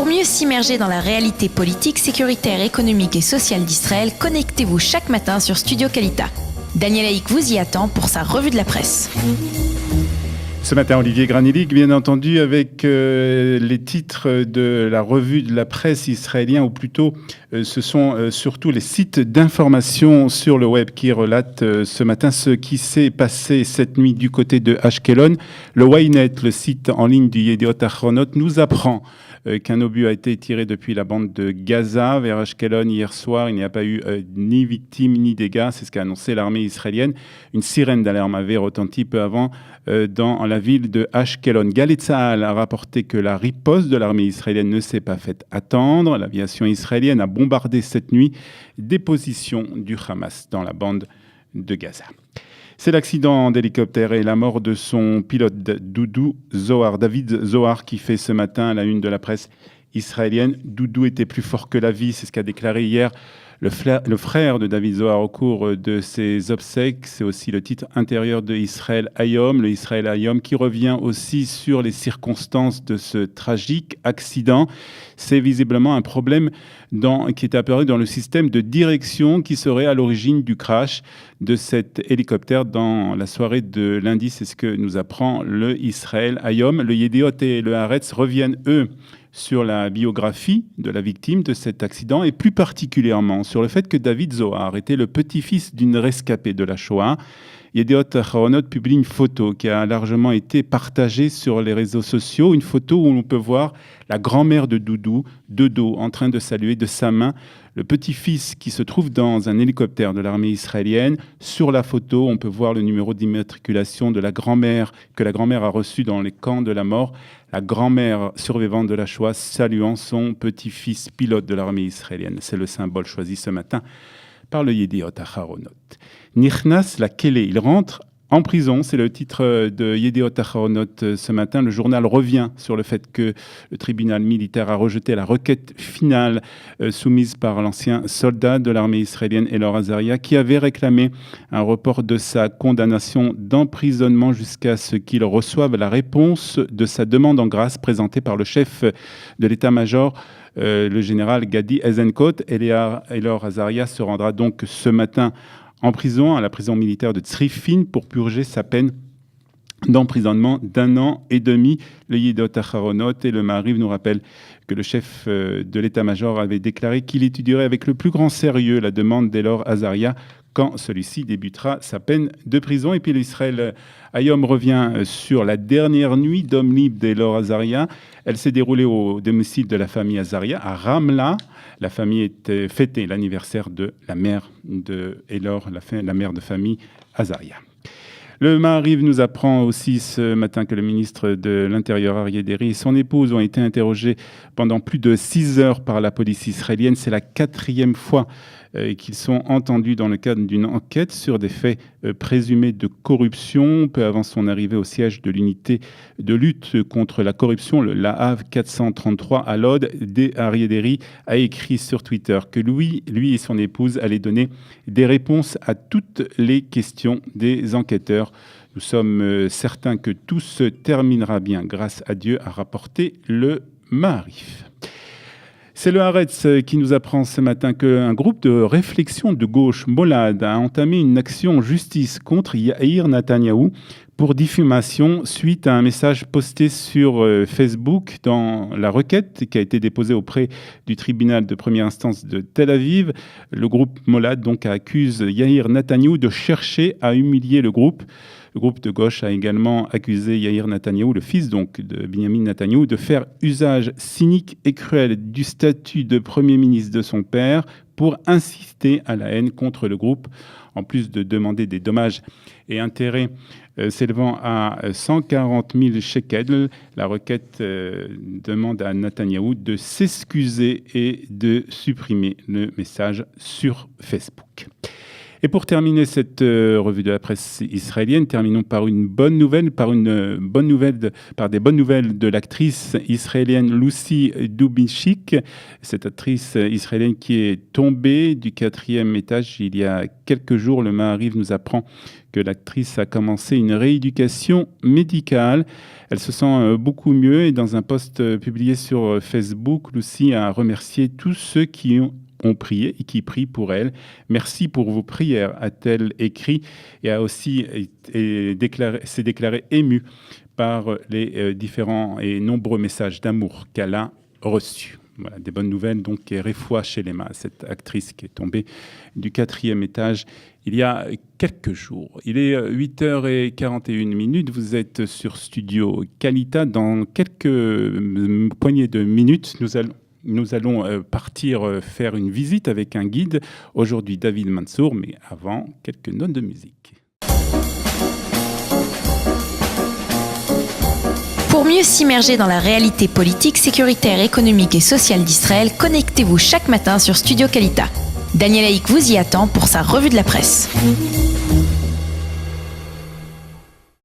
Pour mieux s'immerger dans la réalité politique, sécuritaire, économique et sociale d'Israël, connectez-vous chaque matin sur Studio Kalita. Daniel Haïk vous y attend pour sa revue de la presse. Ce matin, Olivier Granillic, bien entendu, avec les titres de la revue de la presse israélien, ou plutôt ce sont surtout les sites d'information sur le web qui relatent ce matin ce qui s'est passé cette nuit du côté de Ashkelon. Le Ynet, le site en ligne du Yediot Ahronot, nous apprend qu'un obus a été tiré depuis la bande de Gaza vers Ashkelon hier soir. Il n'y a pas eu ni victimes ni dégâts, c'est ce qu'a annoncé l'armée israélienne. Une sirène d'alarme avait retenti peu avant dans la ville de Ashkelon. Galei Tzahal a rapporté que la riposte de l'armée israélienne ne s'est pas faite attendre. L'aviation israélienne a bombardé cette nuit des positions du Hamas dans la bande de Gaza. C'est l'accident d'hélicoptère et la mort de son pilote Doudou Zohar, David Zohar, qui fait ce matin la une de la presse israélienne. Doudou était plus fort que la vie, c'est ce qu'a déclaré hier le frère de David Zohar au cours de ses obsèques. C'est aussi le titre intérieur de Israël Hayom, le Israël Hayom, qui revient aussi sur les circonstances de ce tragique accident. C'est visiblement un problème qui est apparu dans le système de direction qui serait à l'origine du crash de cet hélicoptère dans la soirée de lundi. C'est ce que nous apprend le Israël Hayom. Le Yediot et le Haaretz reviennent, eux, sur la biographie de la victime de cet accident et plus particulièrement sur le fait que David Zohar était le petit-fils d'une rescapée de la Shoah. Yediot Ahronot publie une photo qui a largement été partagée sur les réseaux sociaux, une photo où l'on peut voir la grand-mère de Doudou, de dos, en train de saluer de sa main le petit-fils qui se trouve dans un hélicoptère de l'armée israélienne. Sur la photo, on peut voir le numéro d'immatriculation de la grand-mère que la grand-mère a reçu dans les camps de la mort. La grand-mère survivante de la Shoah saluant son petit-fils pilote de l'armée israélienne. C'est le symbole choisi ce matin par le Yediot Ahronot. Nichnas la Kélé, il rentre en prison, c'est le titre de Yediot Ahronot ce matin. Le journal revient sur le fait que le tribunal militaire a rejeté la requête finale soumise par l'ancien soldat de l'armée israélienne Elor Azaria, qui avait réclamé un report de sa condamnation d'emprisonnement jusqu'à ce qu'il reçoive la réponse de sa demande en grâce présentée par le chef de l'état-major, le général Gadi Eisenkot. Elor Azaria se rendra donc ce matin en prison, à la prison militaire de Tzrifin, pour purger sa peine d'emprisonnement d'1 an et demi. Le Yediot Ahronot et le Maariv nous rappellent que le chef de l'état-major avait déclaré qu'il étudierait avec le plus grand sérieux la demande d'Elor Azaria quand celui-ci débutera sa peine de prison. Et puis l'Israël Hayom revient sur la dernière nuit d'homme libre d'Elor Azaria. Elle s'est déroulée au domicile de la famille Azaria à Ramla. La famille était fêté l'anniversaire de la mère de Elor, la mère de famille Azaria. Le Maariv nous apprend aussi ce matin que le ministre de l'Intérieur, Aryeh Deri, et son épouse ont été interrogés pendant plus de 6 heures par la police israélienne. C'est la 4e fois qu'ils sont entendus dans le cadre d'une enquête sur des faits présumés de corruption. Peu avant son arrivée au siège de l'unité de lutte contre la corruption, le Lahav 433 à Lod, Aryeh Deri a écrit sur Twitter que lui et son épouse allaient donner des réponses à toutes les questions des enquêteurs. Nous sommes certains que tout se terminera bien grâce à Dieu, a rapporté le Maariv. C'est le Haaretz qui nous apprend ce matin qu'un groupe de réflexion de gauche, Molad, a entamé une action en justice contre Yair Netanyahou pour diffamation suite à un message posté sur Facebook dans la requête qui a été déposée auprès du tribunal de première instance de Tel Aviv. Le groupe Molad donc accuse Yair Netanyahou de chercher à humilier le groupe. Le groupe de gauche a également accusé Yair Netanyahou, le fils donc de Binyamin Netanyahou, de faire usage cynique et cruel du statut de Premier ministre de son père pour inciter à la haine contre le groupe, en plus de demander des dommages et intérêts s'élevant à 140 000 shekels. La requête demande à Netanyahou de s'excuser et de supprimer le message sur Facebook. Et pour terminer cette revue de la presse israélienne, terminons par une bonne nouvelle, par des bonnes nouvelles de l'actrice israélienne Lucy Dubishik, cette actrice israélienne qui est tombée du 4e étage il y a quelques jours. Le Maariv nous apprend que l'actrice a commencé une rééducation médicale. Elle se sent beaucoup mieux et dans un post publié sur Facebook, Lucy a remercié tous ceux qui ont prié et qui prient pour elle. Merci pour vos prières, a-t-elle écrit, et a aussi s'est déclarée émue par les différents et nombreux messages d'amour qu'elle a reçus. Voilà, des bonnes nouvelles, donc, et refoua shelema, cette actrice qui est tombée du 4e étage il y a quelques jours. Il est 8h41, vous êtes sur Studio Kalita. Dans quelques poignées de minutes, nous allons partir faire une visite avec un guide. Aujourd'hui, David Mansour, mais avant, quelques notes de musique. Pour mieux s'immerger dans la réalité politique, sécuritaire, économique et sociale d'Israël, connectez-vous chaque matin sur Studio Kalita. Daniel Haïk vous y attend pour sa revue de la presse.